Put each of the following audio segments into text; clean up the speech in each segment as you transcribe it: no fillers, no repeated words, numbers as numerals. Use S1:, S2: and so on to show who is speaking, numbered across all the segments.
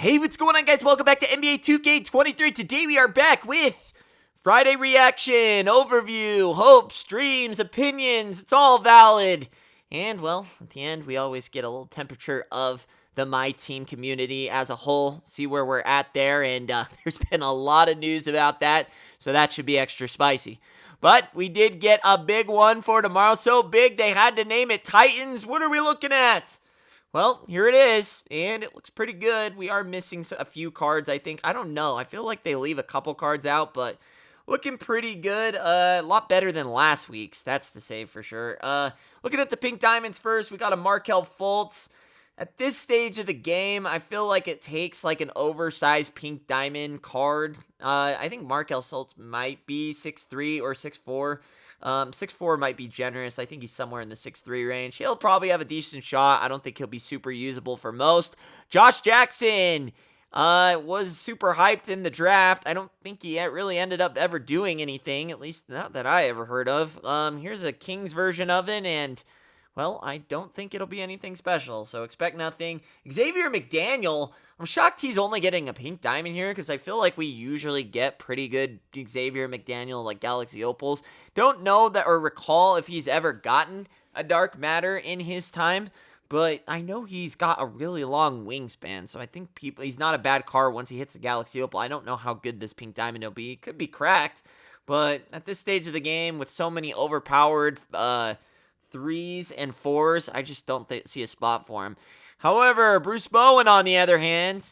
S1: Hey, what's going on, guys? Welcome back to NBA 2K23. Today we are back with Friday reaction, overview, hopes, dreams, opinions. It's all valid. And, well, at the end, we always get a little temperature of the MYTEAM community as a whole, see where we're at there, and there's been a lot of news about that, so that should be extra spicy. But we did get a big one for tomorrow, so big they had to name it Titans. What are we looking at? Well, here it is, and it looks pretty good. We are missing a few cards, I think. I don't know. I feel like they leave a couple cards out, but looking pretty good. A lot better than last week's, that's to say for sure. Looking at the pink diamonds first, we got a Markelle Fultz. At this stage of the game, I feel like it takes like an oversized pink diamond card. I think Markelle Fultz might be 6'3 or 6'4. 6'4 might be generous. I think he's somewhere in the 6'3 range. He'll probably have a decent shot. I don't think he'll be super usable for most. Josh Jackson was super hyped in the draft. I don't think he really ended up ever doing anything, at least not that I ever heard of. Here's a Kings version of it, and well, I don't think it'll be anything special, so expect nothing. Xavier McDaniel, I'm shocked he's only getting a pink diamond here, because I feel like we usually get pretty good Xavier McDaniel, like Galaxy Opals. Don't know that or recall if he's ever gotten a dark matter in his time, but I know he's got a really long wingspan, so I think he's not a bad card once he hits the Galaxy Opal. I don't know how good this pink diamond will be. It could be cracked, but at this stage of the game, with so many overpowered 3s and 4s, I just don't see a spot for him. However, Bruce Bowen, on the other hand,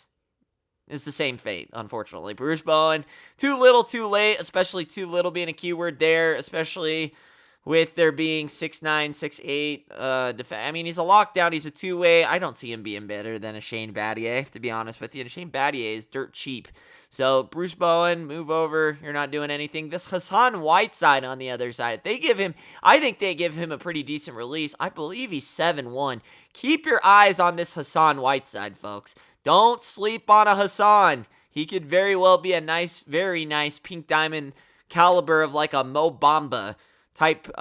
S1: is the same fate, unfortunately. Bruce Bowen, too little, too late, especially too little being a keyword there, especially with there being 6'9", 6'8". I mean, he's a lockdown, he's a two-way. I don't see him being better than a Shane Battier, to be honest with you. And Shane Battier is dirt cheap. So, Bruce Bowen, move over. You're not doing anything. This Hassan Whiteside on the other side, I think they give him a pretty decent release. I believe he's 7'1". Keep your eyes on this Hassan Whiteside, folks. Don't sleep on a Hassan. He could very well be a nice, very nice pink diamond caliber of like a Mo Bamba type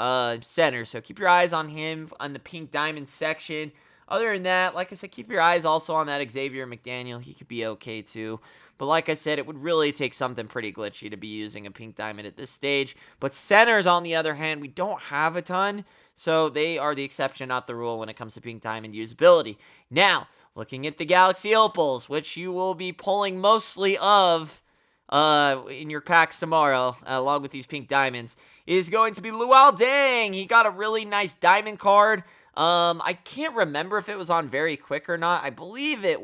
S1: center. So keep your eyes on him on the pink diamond section. Other than that, like I said, keep your eyes also on that Xavier McDaniel. He could be okay too. But like I said, it would really take something pretty glitchy to be using a pink diamond at this stage. But centers, on the other hand, we don't have a ton. So they are the exception, not the rule, when it comes to pink diamond usability. Now, looking at the Galaxy Opals, which you will be pulling mostly of in your packs tomorrow, along with these pink diamonds, is going to be Luol Deng. He got a really nice diamond card. I can't remember if it was on Very Quick or not. I believe it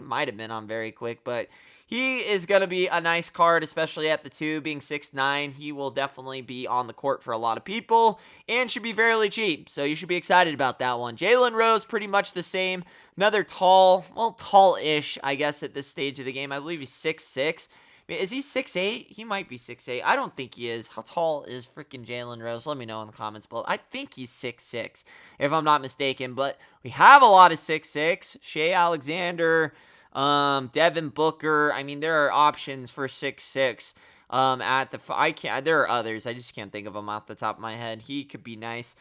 S1: might have been on Very Quick, but he is going to be a nice card, especially at the 2, being 6'9". He will definitely be on the court for a lot of people, and should be fairly cheap, so you should be excited about that one. Jalen Rose, pretty much the same. Another tall-ish, I guess, at this stage of the game. I believe he's 6'6". Is he 6'8"? He might be 6'8". I don't think he is. How tall is freaking Jalen Rose? Let me know in the comments below. I think he's 6'6", if I'm not mistaken. But we have a lot of 6'6". Shea Alexander, Devin Booker. I mean, there are options for 6'6". There are others. I just can't think of them off the top of my head. He could be nice.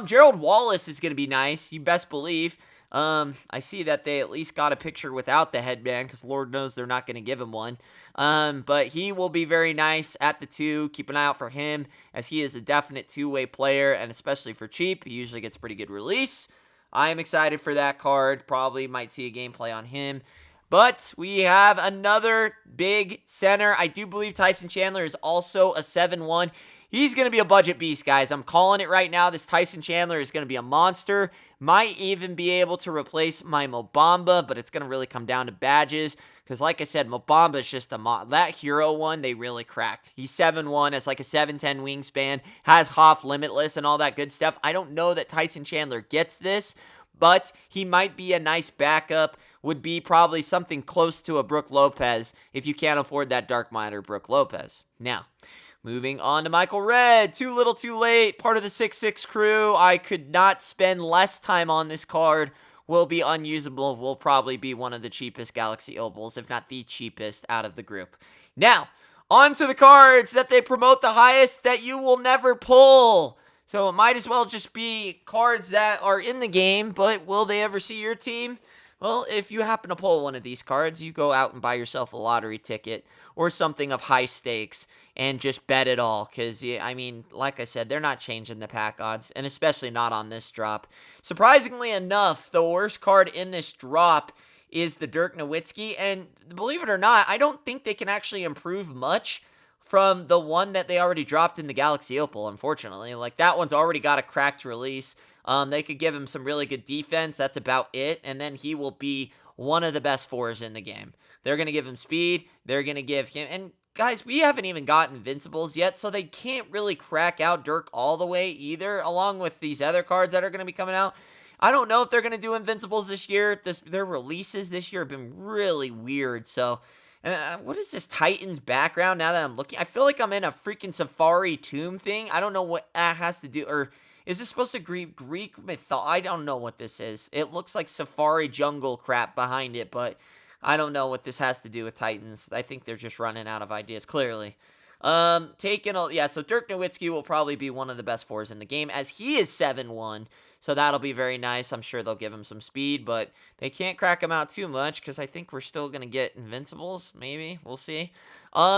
S1: Gerald Wallace is going to be nice. You best believe. I see that they at least got a picture without the headband, because Lord knows they're not going to give him one. But he will be very nice at the 2. Keep an eye out for him, as he is a definite two-way player, and especially for cheap, he usually gets a pretty good release. I am excited for that card. Probably might see a gameplay on him. But we have another big center. I do believe Tyson Chandler is also a 7'1". He's going to be a budget beast, guys. I'm calling it right now. This Tyson Chandler is going to be a monster. Might even be able to replace my Mo Bamba, but it's going to really come down to badges. Because like I said, Mo Bamba is just that hero one, they really cracked. He's 7'1", has like a 7'10" wingspan, has Hoff Limitless and all that good stuff. I don't know that Tyson Chandler gets this, but he might be a nice backup. Would be probably something close to a Brook Lopez if you can't afford that Dark Matter Brook Lopez. Now, moving on to Michael Redd. Too little, too late. Part of the 6'6" crew. I could not spend less time on this card. Will be unusable. Will probably be one of the cheapest Galaxy Opals, if not the cheapest out of the group. Now, on to the cards that they promote the highest that you will never pull. So it might as well just be cards that are in the game, but will they ever see your team? Well, if you happen to pull one of these cards, you go out and buy yourself a lottery ticket or something of high stakes and just bet it all. Because, I mean, like I said, they're not changing the pack odds, and especially not on this drop. Surprisingly enough, the worst card in this drop is the Dirk Nowitzki, and believe it or not, I don't think they can actually improve much from the one that they already dropped in the Galaxy Opal, unfortunately. Like, that one's already got a cracked release. They could give him some really good defense. That's about it. And then he will be one of the best fours in the game. They're going to give him speed. They're going to give him... And guys, we haven't even got Invincibles yet, so they can't really crack out Dirk all the way either, along with these other cards that are going to be coming out. I don't know if they're going to do Invincibles this year. Their releases this year have been really weird, so... what is this Titans background now that I'm looking? I feel like I'm in a freaking Safari tomb thing. I don't know what that has to do, or is this supposed to Greek myth? I don't know what this is. It looks like Safari jungle crap behind it, but I don't know what this has to do with Titans. I think they're just running out of ideas, clearly. So Dirk Nowitzki will probably be one of the best fours in the game, as he is 7-1. So that'll be very nice. I'm sure they'll give him some speed, but they can't crack him out too much because I think we're still going to get Invincibles, maybe. We'll see.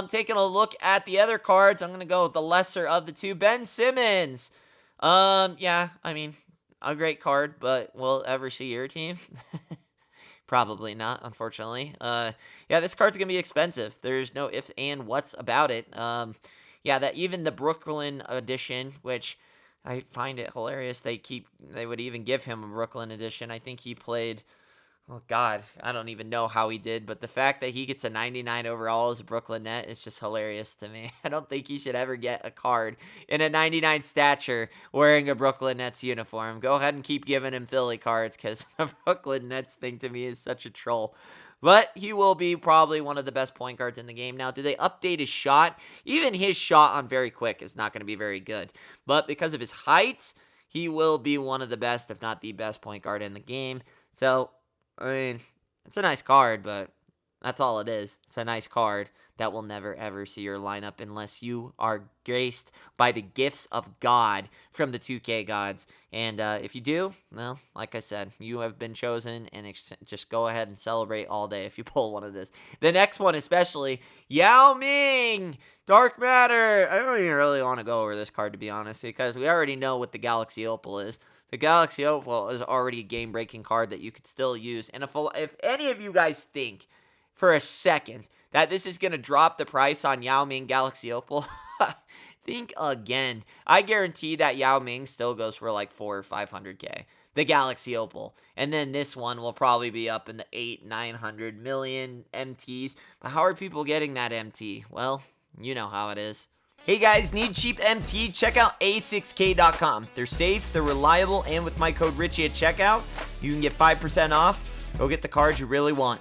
S1: Taking a look at the other cards, I'm going to go with the lesser of the two, Ben Simmons. Yeah, I mean, a great card, but will ever see your team? Probably not, unfortunately. Yeah, this card's going to be expensive. There's no ifs and whats about it. Yeah, that even the Brooklyn edition, which... I find it hilarious they would even give him a Brooklyn edition. I think he played, oh God, I don't even know how he did, but the fact that he gets a 99 overall as a Brooklyn net is just hilarious to me. I don't think he should ever get a card in a 99 stature wearing a Brooklyn Nets uniform. Go ahead and keep giving him Philly cards because the Brooklyn Nets thing to me is such a troll. But he will be probably one of the best point guards in the game. Now, do they update his shot? Even his shot on very quick is not going to be very good. But because of his height, he will be one of the best, if not the best point guard in the game. So, I mean, it's a nice card, but that's all it is. It's a nice card that will never, ever see your lineup unless you are graced by the gifts of God from the 2K gods. And if you do, well, like I said, you have been chosen, and just go ahead and celebrate all day if you pull one of this. The next one especially, Yao Ming, Dark Matter. I don't even really want to go over this card, to be honest, because we already know what the Galaxy Opal is. The Galaxy Opal is already a game-breaking card that you could still use. And if any of you guys think for a second that this is going to drop the price on Yao Ming Galaxy Opal, think again. I guarantee that Yao Ming still goes for like 400 or 500K. The Galaxy Opal. And then this one will probably be up in the 800-900 million MTs. But how are people getting that MT? Well, you know how it is. Hey guys, need cheap MT? Check out A6K.com. They're safe, they're reliable, and with my code Richie at checkout, you can get 5% off. Go get the cards you really want.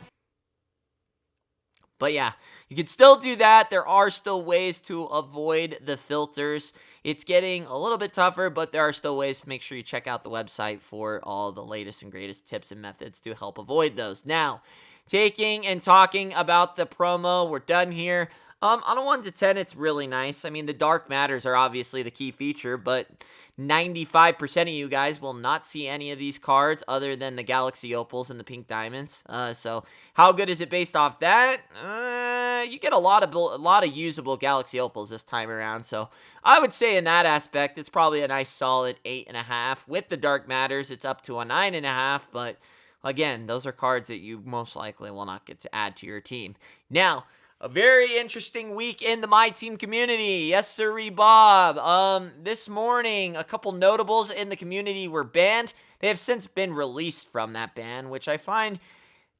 S1: But yeah, you can still do that. There are still ways to avoid the filters. It's getting a little bit tougher, but there are still ways to make sure you check out the website for all the latest and greatest tips and methods to help avoid those. Now, taking and talking about the promo, we're done here. On a 1 to 10, it's really nice. I mean, the Dark Matters are obviously the key feature, but 95% of you guys will not see any of these cards other than the Galaxy Opals and the Pink Diamonds. So how good is it based off that? You get a lot of usable Galaxy Opals this time around. So I would say in that aspect, it's probably a nice solid 8.5. With the Dark Matters, it's up to a 9.5, but again, those are cards that you most likely will not get to add to your team. Now, a very interesting week in the MyTeam community. Yes, sirree, Bob. This morning, a couple notables in the community were banned. They have since been released from that ban, which I find...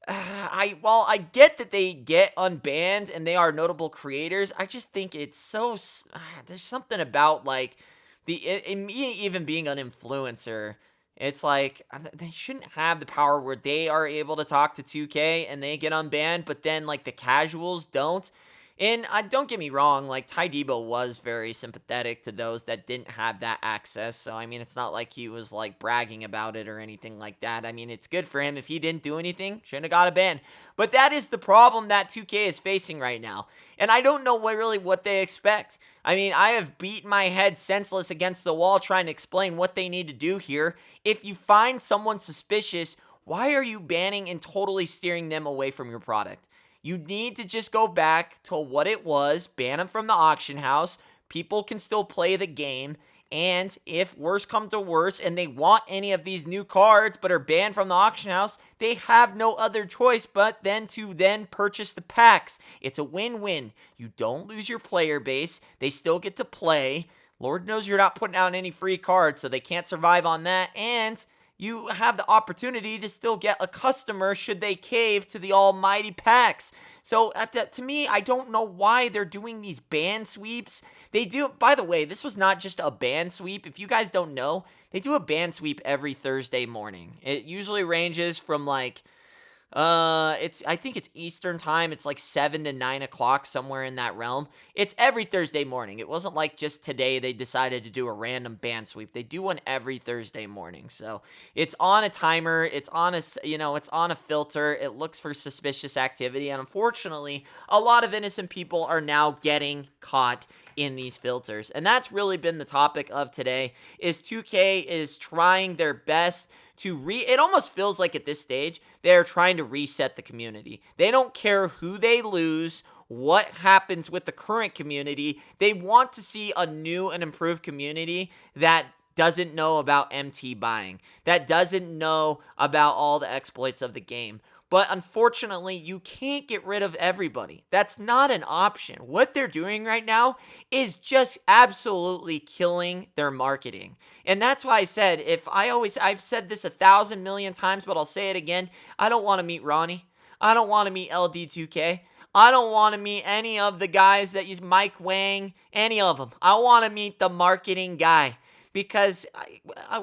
S1: I get that they get unbanned and they are notable creators. I just think it's so... there's something about, like, me even being an influencer... It's like, they shouldn't have the power where they are able to talk to 2K and they get unbanned, but then, like, the casuals don't. And don't get me wrong, like, Ty Debo was very sympathetic to those that didn't have that access. So, I mean, it's not like he was, like, bragging about it or anything like that. I mean, it's good for him. If he didn't do anything, shouldn't have got a ban. But that is the problem that 2K is facing right now. And I don't know really what they expect. I mean, I have beat my head senseless against the wall trying to explain what they need to do here. If you find someone suspicious, why are you banning and totally steering them away from your product? You need to just go back to what it was, ban them from the auction house. People can still play the game. And if worse come to worse and they want any of these new cards but are banned from the auction house, they have no other choice but then to purchase the packs. It's a win-win. You don't lose your player base. They still get to play. Lord knows you're not putting out any free cards, so they can't survive on that. And you have the opportunity to still get a customer should they cave to the almighty packs. So to me, I don't know why they're doing these ban sweeps. They do, by the way, this was not just a ban sweep. If you guys don't know, they do a ban sweep every Thursday morning. It usually ranges from like I think it's Eastern time. It's like 7 to 9 o'clock, somewhere in that realm. It's every Thursday morning. It wasn't like just today they decided to do a random ban sweep. They do one every Thursday morning. So it's on a timer. It's on it's on a filter. It looks for suspicious activity. And unfortunately, a lot of innocent people are now getting caught in these filters. And that's really been the topic of today, is 2K is trying their best to it almost feels like at this stage, they're trying to reset the community. They don't care who they lose, what happens with the current community. They want to see a new and improved community that doesn't know about MT buying, that doesn't know about all the exploits of the game. But unfortunately, you can't get rid of everybody. That's not an option. What they're doing right now is just absolutely killing their marketing. And that's why I said, I've said this 1,000 million times, but I'll say it again. I don't want to meet Ronnie. I don't want to meet LD2K. I don't want to meet any of the guys that use Mike Wang, any of them. I want to meet the marketing guy. Because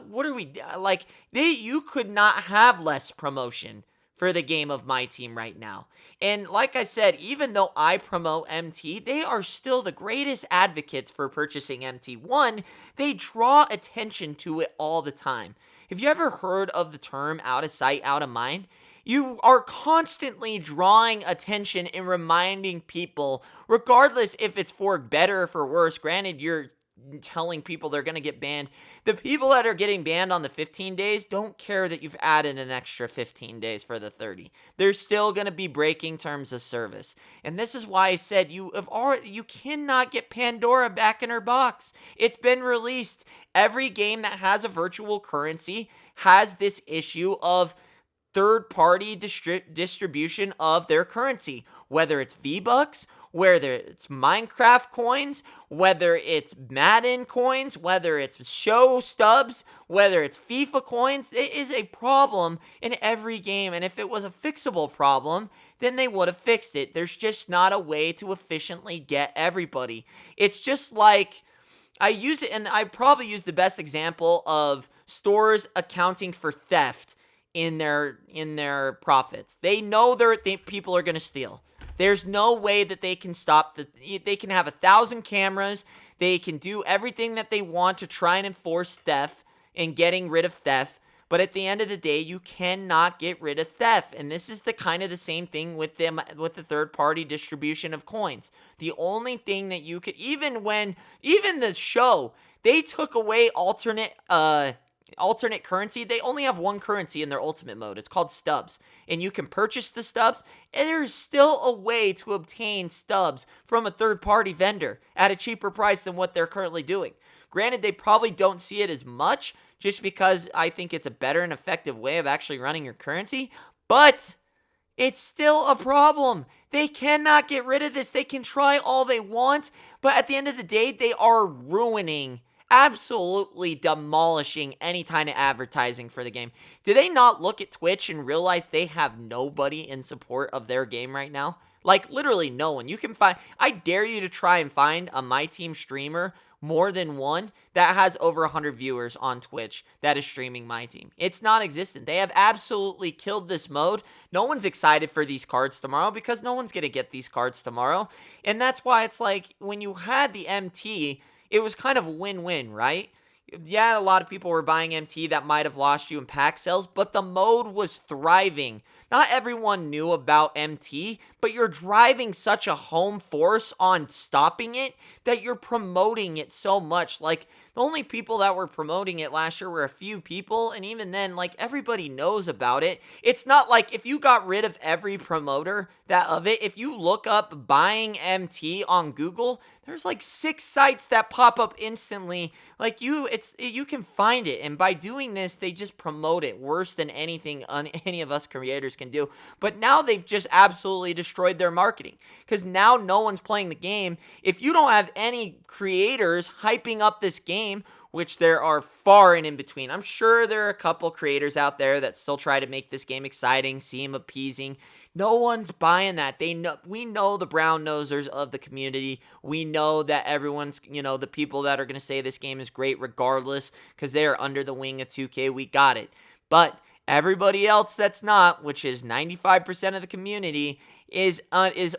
S1: what are we like? You could not have less promotion for the game of MYTEAM right now. And like I said, even though I promote MT, they are still the greatest advocates for purchasing MT. One, they draw attention to it all the time. Have you ever heard of the term out of sight, out of mind? You are constantly drawing attention and reminding people, regardless if it's for better or for worse. Granted, you're telling people they're going to get banned. The people that are getting banned on the 15 days don't care that you've added an extra 15 days for the 30. They're still going to be breaking terms of service. And this is why I said you cannot get Pandora back in her box. It's been released. Every game that has a virtual currency has this issue of third-party distribution of their currency, whether it's V-Bucks, whether it's Minecraft coins, whether it's Madden coins, whether it's show stubs, whether it's FIFA coins. It is a problem in every game, and if it was a fixable problem, then they would have fixed it. There's just not a way to efficiently get everybody. It's just like, I use it, and I probably use the best example of stores accounting for theft in their profits. They know people are going to steal. There's no way that they can stop they can have 1,000 cameras. They can do everything that they want to try and enforce theft and getting rid of theft. But at the end of the day, you cannot get rid of theft. And this is the same thing with the third-party distribution of coins. The only thing that you could, even the show, they took away alternate currency. They only have one currency in their ultimate mode. It's called stubs. And you can purchase the stubs. And there's still a way to obtain stubs from a third-party vendor at a cheaper price than what they're currently doing. Granted, they probably don't see it as much just because I think it's a better and effective way of actually running your currency. But it's still a problem. They cannot get rid of this. They can try all they want. But at the end of the day, they are absolutely demolishing any kind of advertising for the game. Do they not look at Twitch and realize they have nobody in support of their game right now? Like, literally no one. I dare you to try and find a MYTEAM streamer, more than one, that has over 100 viewers on Twitch that is streaming MYTEAM. It's non-existent. They have absolutely killed this mode. No one's excited for these cards tomorrow because no one's going to get these cards tomorrow. And that's why it's like, when you had the MT, it was kind of a win-win, right? Yeah, a lot of people were buying MT that might have lost you in pack sales, but the mode was thriving not everyone knew about MT, but you're driving such a home force on stopping it that you're promoting it so much. Like, the only people that were promoting it last year were a few people, and even then, like, everybody knows about it. It's not like if you got rid of every promoter of it, if you look up buying MT on Google, there's like 6 sites that pop up instantly. Like, you can find it, and by doing this, they just promote it worse than anything any of us creators can do. But now they've just absolutely destroyed their marketing, because now no one's playing the game. If you don't have any creators hyping up this game, which there are far and in between. I'm sure there are a couple creators out there that still try to make this game exciting, seem appeasing. No one's buying that. We know the brown nosers of the community. We know that everyone's, the people that are going to say this game is great regardless, because they are under the wing of 2K. We got it. But everybody else that's not, which is 95% of the community, is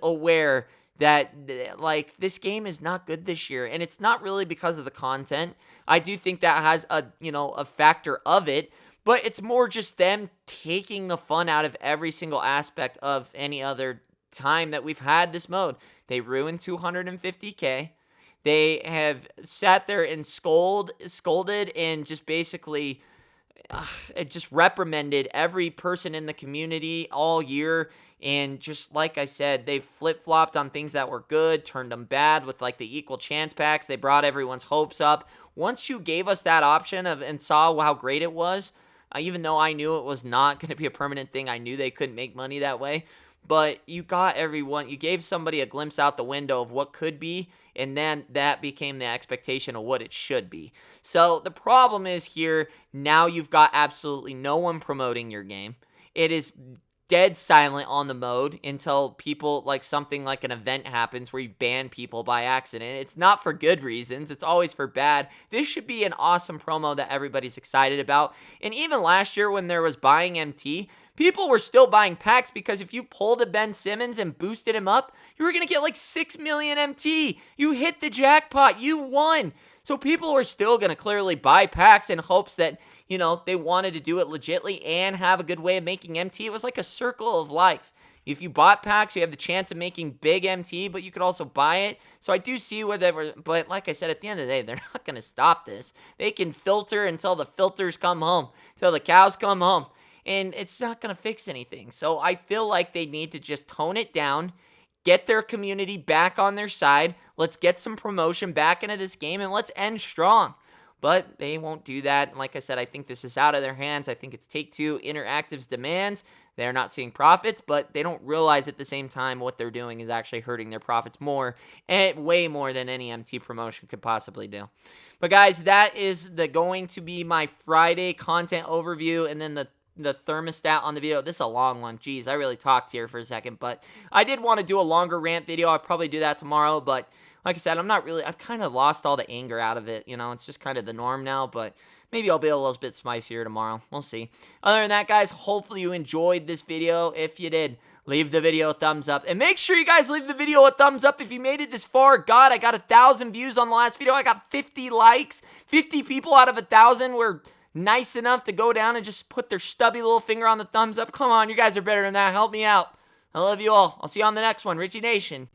S1: aware that, like, this game is not good this year. And it's not really because of the content. I do think that has a factor of it, but it's more just them taking the fun out of every single aspect of any other time that we've had this mode. They ruined 250K. They have sat there and scolded and just basically it just reprimanded every person in the community all year. And just like I said, they flip-flopped on things that were good, turned them bad with like the equal chance packs. They brought everyone's hopes up. Once you gave us that option and saw how great it was, even though I knew it was not going to be a permanent thing, I knew they couldn't make money that way. But you got everyone, you gave somebody a glimpse out the window of what could be, and then that became the expectation of what it should be. So the problem is here, now you've got absolutely no one promoting your game. It is dead silent on the mode until people, like, something like an event happens where you ban people by accident. It's not for good reasons. It's always for bad. This should be an awesome promo that everybody's excited about. And even last year when there was buying MT, people were still buying packs, because if you pulled a Ben Simmons and boosted him up, you were going to get like 6 million MT. You hit the jackpot. You won. So people were still going to clearly buy packs in hopes that, they wanted to do it legitly and have a good way of making MT. It was like a circle of life. If you bought packs, you have the chance of making big MT, but you could also buy it. So I do see where they were, but like I said, at the end of the day, they're not going to stop this. They can filter until the filters come home, till the cows come home, and it's not going to fix anything. So I feel like they need to just tone it down, get their community back on their side. Let's get some promotion back into this game, and let's end strong. But they won't do that. And like I said, I think this is out of their hands. I think it's Take-Two Interactive's demands. They're not seeing profits, but they don't realize at the same time what they're doing is actually hurting their profits more, and way more than any MT promotion could possibly do. But guys, that is going to be my Friday content overview, and then the thermostat on the video. This is a long one. Jeez, I really talked here for a second, but I did want to do a longer rant video. I'll probably do that tomorrow, but like I said, I've kind of lost all the anger out of it. It's just kind of the norm now, but maybe I'll be a little bit spicier tomorrow. We'll see. Other than that, guys, hopefully you enjoyed this video. If you did, leave the video a thumbs up, and make sure you guys leave the video a thumbs up if you made it this far. God, I got 1,000 views on the last video. I got 50 likes. 50 people out of 1,000 were nice enough to go down and just put their stubby little finger on the thumbs up. Come on, you guys are better than that. Help me out. I love you all. I'll see you on the next one. Richie Nation.